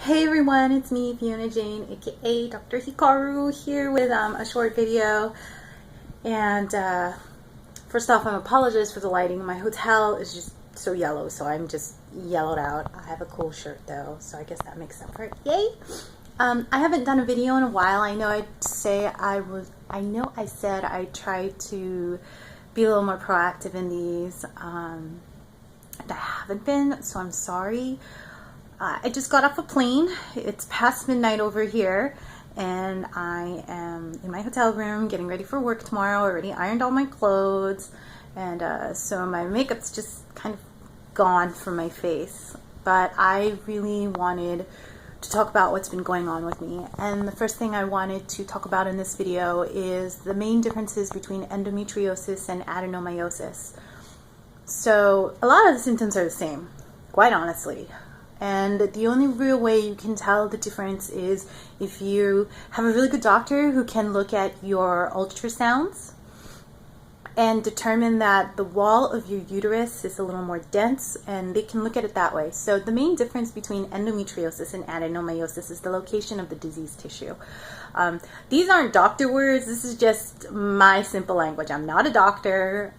Hey everyone, it's me, Fiona Jane, aka Dr. Hikaru, here with a short video. And first off, I'm apologize for the lighting. My hotel is just so yellow, so I'm just yellowed out. I have a cool shirt though, so I guess that makes up for it. Yay! I haven't done a video in a while. I know I said I tried to be a little more proactive in these. And I haven't been, so I'm sorry. I just got off a plane. It's past midnight over here, and I am in my hotel room getting ready for work tomorrow. I already ironed all my clothes, and so my makeup's just kind of gone from my face. But I really wanted to talk about what's been going on with me. And the first thing I wanted to talk about in this video is the main differences between endometriosis and adenomyosis. So a lot of the symptoms are the same, quite honestly. And the only real way you can tell the difference is if you have a really good doctor who can look at your ultrasounds and determine that the wall of your uterus is a little more dense, and they can look at it that way. So the main difference between endometriosis and adenomyosis is the location of the diseased tissue. These aren't doctor words. This is just my simple language. I'm not a doctor.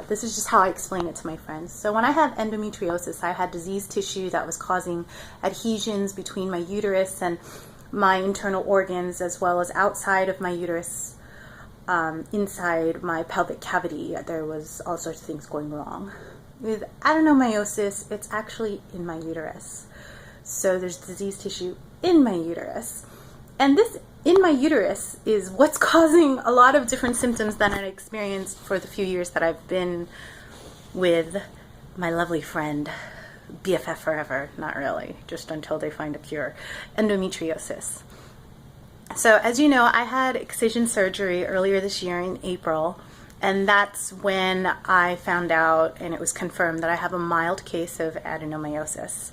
This is just how I explain it to my friends. So when I had endometriosis, I had diseased tissue that was causing adhesions between my uterus and my internal organs, as well as outside of my uterus. Inside my pelvic cavity, there was all sorts of things going wrong. With adenomyosis, it's actually in my uterus. So there's diseased tissue in my uterus. And this in my uterus is what's causing a lot of different symptoms that I experienced for the few years that I've been with my lovely friend, BFF forever, not really, just until they find a cure, endometriosis. So as you know, I had excision surgery earlier this year in April, and that's when I found out, and it was confirmed, that I have a mild case of adenomyosis.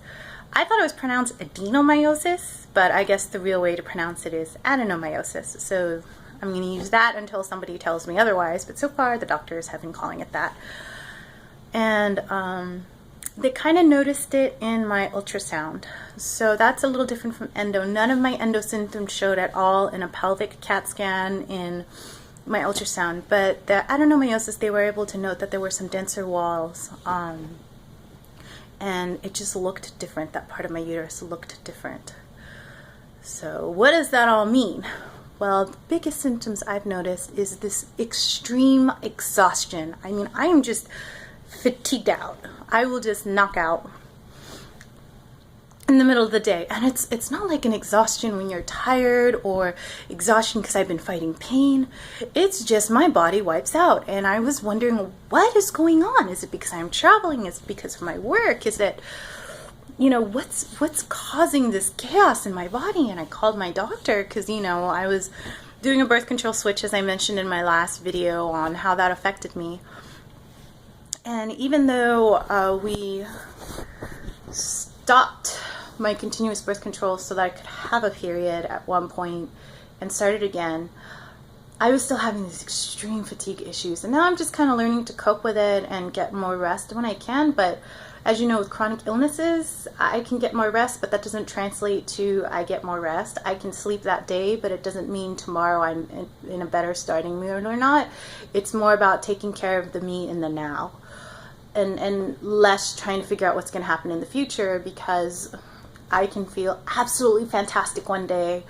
I thought it was pronounced adenomyosis, but I guess the real way to pronounce it is adenomyosis. So I'm going to use that until somebody tells me otherwise, but so far the doctors have been calling it that. And they kind of noticed it in my ultrasound. So that's a little different from endo. None of my endo symptoms showed at all in a pelvic CAT scan in my ultrasound. But the adenomyosis, they were able to note that there were some denser walls. And it just looked different. That part of my uterus looked different. So what does that all mean? Well, the biggest symptoms I've noticed is this extreme exhaustion. I mean, I am just fatigued out. I will just knock out in the middle of the day. And it's not like an exhaustion when you're tired or exhaustion because I've been fighting pain. It's just my body wipes out. And I was wondering, what is going on? Is it because I'm traveling? Is it because of my work? Is it, you know, what's causing this chaos in my body? And I called my doctor because, you know, I was doing a birth control switch, as I mentioned in my last video on how that affected me. And even though we stopped my continuous birth control so that I could have a period at one point and started again, I was still having these extreme fatigue issues. And now I'm just kind of learning to cope with it and get more rest when I can. But as you know, with chronic illnesses, I can get more rest, but that doesn't translate to I get more rest. I can sleep that day, but it doesn't mean tomorrow I'm in a better starting mood or not. It's more about taking care of the me in the now. And less trying to figure out what's going to happen in the future, because I can feel absolutely fantastic one day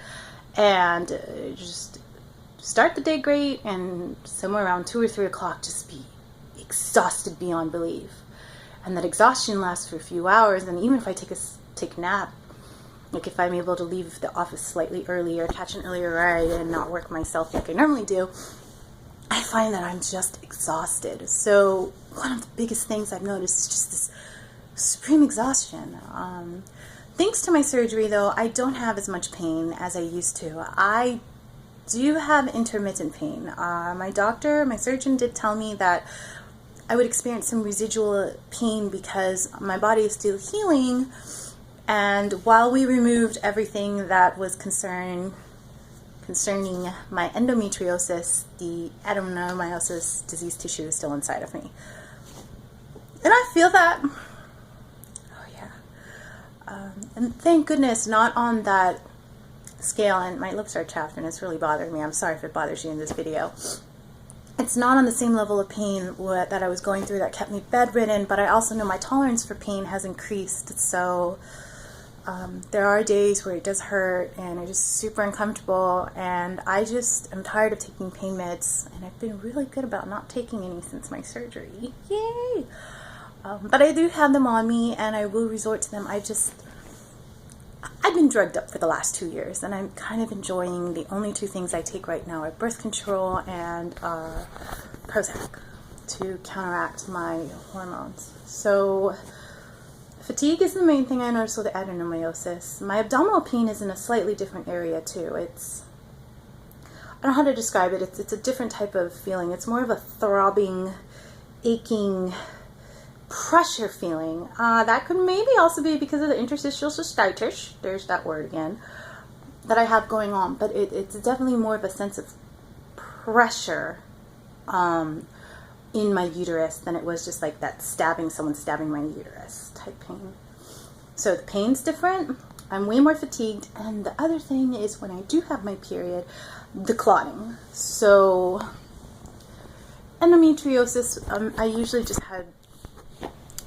and just start the day great, and somewhere around 2 or 3 o'clock just be exhausted beyond belief. And that exhaustion lasts for a few hours, and even if I take a nap, like if I'm able to leave the office slightly earlier, catch an earlier ride and not work myself like I normally do, I find that I'm just exhausted. So one of the biggest things I've noticed is just this supreme exhaustion. Thanks to my surgery, though, I don't have as much pain as I used to. I do have intermittent pain. My surgeon did tell me that I would experience some residual pain because my body is still healing. And while we removed everything that was concerning my endometriosis, the adenomyosis disease tissue is still inside of me. And I feel that. Oh yeah. And thank goodness not on that scale. And my lips are chapped and it's really bothering me. I'm sorry if it bothers you in this video. It's not on the same level of pain that I was going through that kept me bedridden, but I also know my tolerance for pain has increased. So there are days where it does hurt and it is super uncomfortable, and I just am tired of taking pain meds, and I've been really good about not taking any since my surgery. Yay! But I do have them on me and I will resort to them. I've been drugged up for the last 2 years, and I'm kind of enjoying the only two things I take right now are birth control and Prozac to counteract my hormones. So fatigue is the main thing I noticed with the adenomyosis. My abdominal pain is in a slightly different area too. I don't know how to describe it. It's a different type of feeling. It's more of a throbbing, aching, pressure feeling. That could maybe also be because of the interstitial cystitis, there's that word again, that I have going on, but it's definitely more of a sense of pressure in my uterus than it was just like that someone stabbing my uterus type pain. So the pain's different, I'm way more fatigued, and the other thing is when I do have my period, the clotting. So endometriosis, I usually just had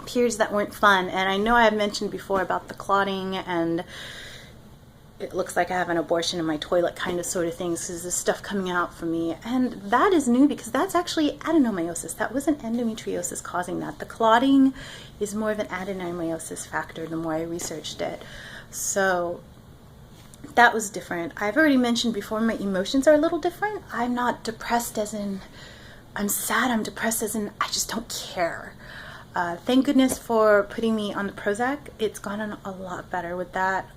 periods that weren't fun, and I know I have mentioned before about the clotting and it looks like I have an abortion in my toilet kind of sort of things, because there's stuff coming out from me, and that is new because that's actually adenomyosis. That wasn't endometriosis causing that. The clotting is more of an adenomyosis factor the more I researched it. So that was different. I've already mentioned before my emotions are a little different. I'm not depressed as in I'm sad, I'm depressed as in I just don't care. Thank goodness for putting me on the Prozac. It's gotten a lot better with that.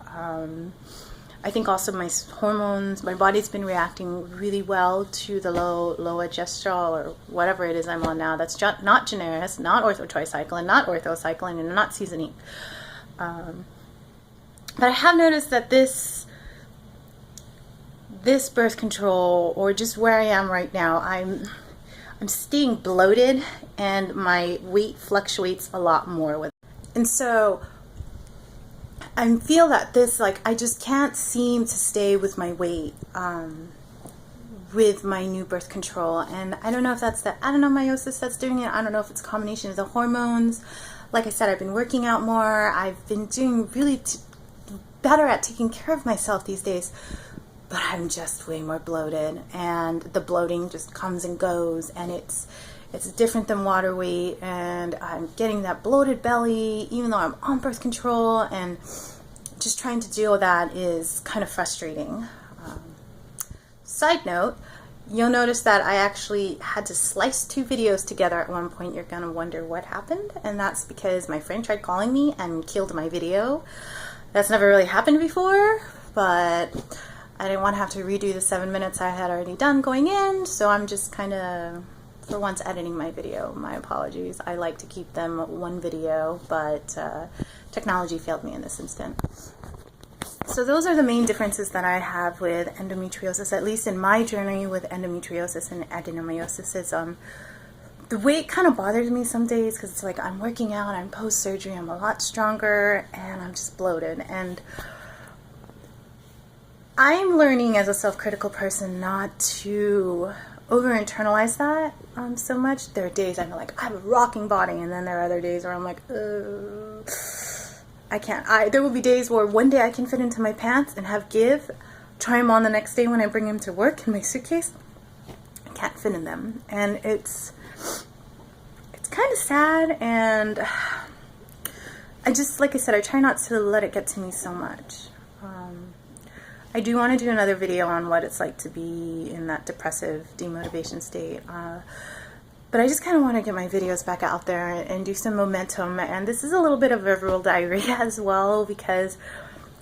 I think also my hormones, my body's been reacting really well to the low gestrol or whatever it is I'm on now. That's not Generis, not orthotricycline, not orthocycline, and not seasoning. But I have noticed that this birth control, or just where I am right now, I'm staying bloated and my weight fluctuates a lot more with it. And so I feel that this, like, I just can't seem to stay with my weight with my new birth control. And I don't know if that's the adenomyosis that's doing it. I don't know if it's a combination of the hormones. Like I said, I've been working out more. I've been doing really better at taking care of myself these days. But I'm just way more bloated, and the bloating just comes and goes, and it's different than water weight, and I'm getting that bloated belly even though I'm on birth control, and just trying to deal with that is kind of frustrating. Side note, you'll notice that I actually had to slice 2 videos together at one point. You're gonna wonder what happened, and that's because my friend tried calling me and killed my video. That's never really happened before, but I didn't want to have to redo the 7 minutes I had already done going in, so I'm just kind of, for once, editing my video. My apologies. I like to keep them one video, but technology failed me in this instant. So those are the main differences that I have with endometriosis, at least in my journey with endometriosis and adenomyosis. Is the weight kind of bothers me some days because it's like I'm working out, I'm post-surgery, I'm a lot stronger, and I'm just bloated. And I'm learning as a self-critical person not to over-internalize that so much. There are days I'm like, I have a rocking body, and then there are other days where I'm like, I can't. There will be days where one day I can fit into my pants and have give, try them on the next day when I bring them to work in my suitcase. I can't fit in them, and it's kind of sad, and I just, like I said, I try not to let it get to me so much. I do want to do another video on what it's like to be in that depressive demotivation state, but I just kind of want to get my videos back out there and do some momentum. And this is a little bit of verbal diarrhea as well, because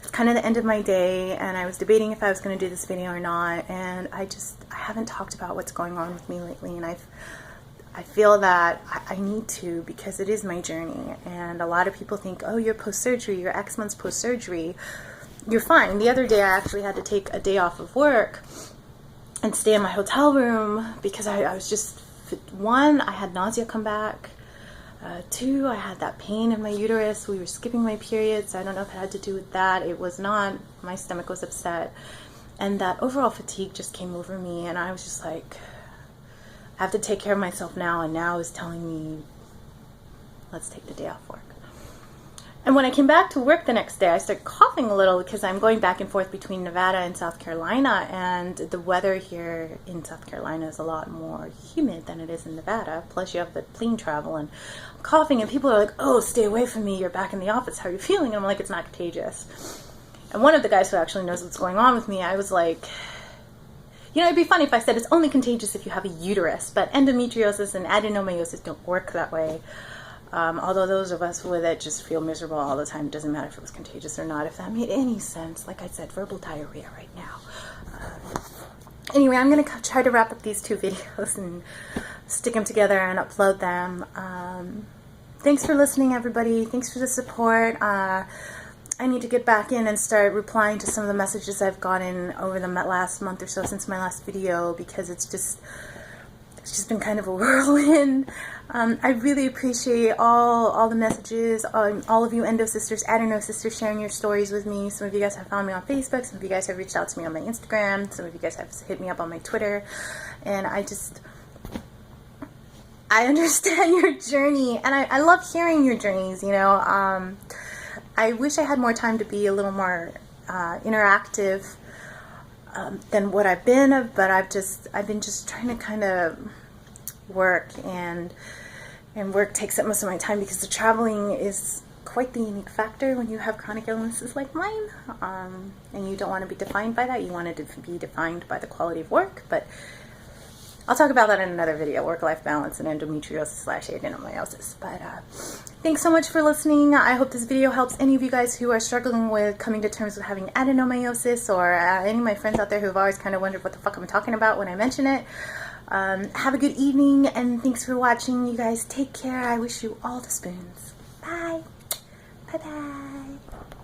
it's kind of the end of my day, and I was debating if I was going to do this video or not, and I haven't talked about what's going on with me lately, and I feel that I need to, because it is my journey. And a lot of people think, oh, you're post-surgery, you're X months post-surgery, you're fine. The other day I actually had to take a day off of work and stay in my hotel room because I was just, one, I had nausea come back. 2, I had that pain in my uterus. We were skipping my periods. I don't know if it had to do with that. It was not. My stomach was upset. And that overall fatigue just came over me. And I was just like, I have to take care of myself now. And now is telling me, let's take the day off work. And when I came back to work the next day, I started coughing a little because I'm going back and forth between Nevada and South Carolina, and the weather here in South Carolina is a lot more humid than it is in Nevada. Plus you have the plane travel, and I'm coughing, and people are like, oh, stay away from me, you're back in the office, how are you feeling? And I'm like, it's not contagious. And one of the guys who actually knows what's going on with me, I was like, you know, it'd be funny if I said it's only contagious if you have a uterus, but endometriosis and adenomyosis don't work that way. Although those of us with it just feel miserable all the time. It doesn't matter if it was contagious or not. If that made any sense, like I said, verbal diarrhea right now. Anyway, I'm going to try to wrap up these 2 videos and stick them together and upload them. Thanks for listening, everybody. Thanks for the support. I need to get back in and start replying to some of the messages I've gotten over the last month or so since my last video, because it's just been kind of a whirlwind. I really appreciate all the messages, all of you Endo sisters, Adeno sisters sharing your stories with me. Some of you guys have found me on Facebook, some of you guys have reached out to me on my Instagram, some of you guys have hit me up on my Twitter, and I understand your journey, and I love hearing your journeys, you know. I wish I had more time to be a little more interactive than what I've been, but I've been just trying to kind of work, and work takes up most of my time because the traveling is quite the unique factor when you have chronic illnesses like mine, and you don't want to be defined by that. You want it to be defined by the quality of work, but I'll talk about that in another video, work-life balance and endometriosis/adenomyosis. But thanks so much for listening. I hope this video helps any of you guys who are struggling with coming to terms with having adenomyosis, or any of my friends out there who have always kind of wondered what the fuck I'm talking about when I mention it. Have a good evening, and thanks for watching. You guys take care. I wish you all the spoons. Bye. Bye-bye.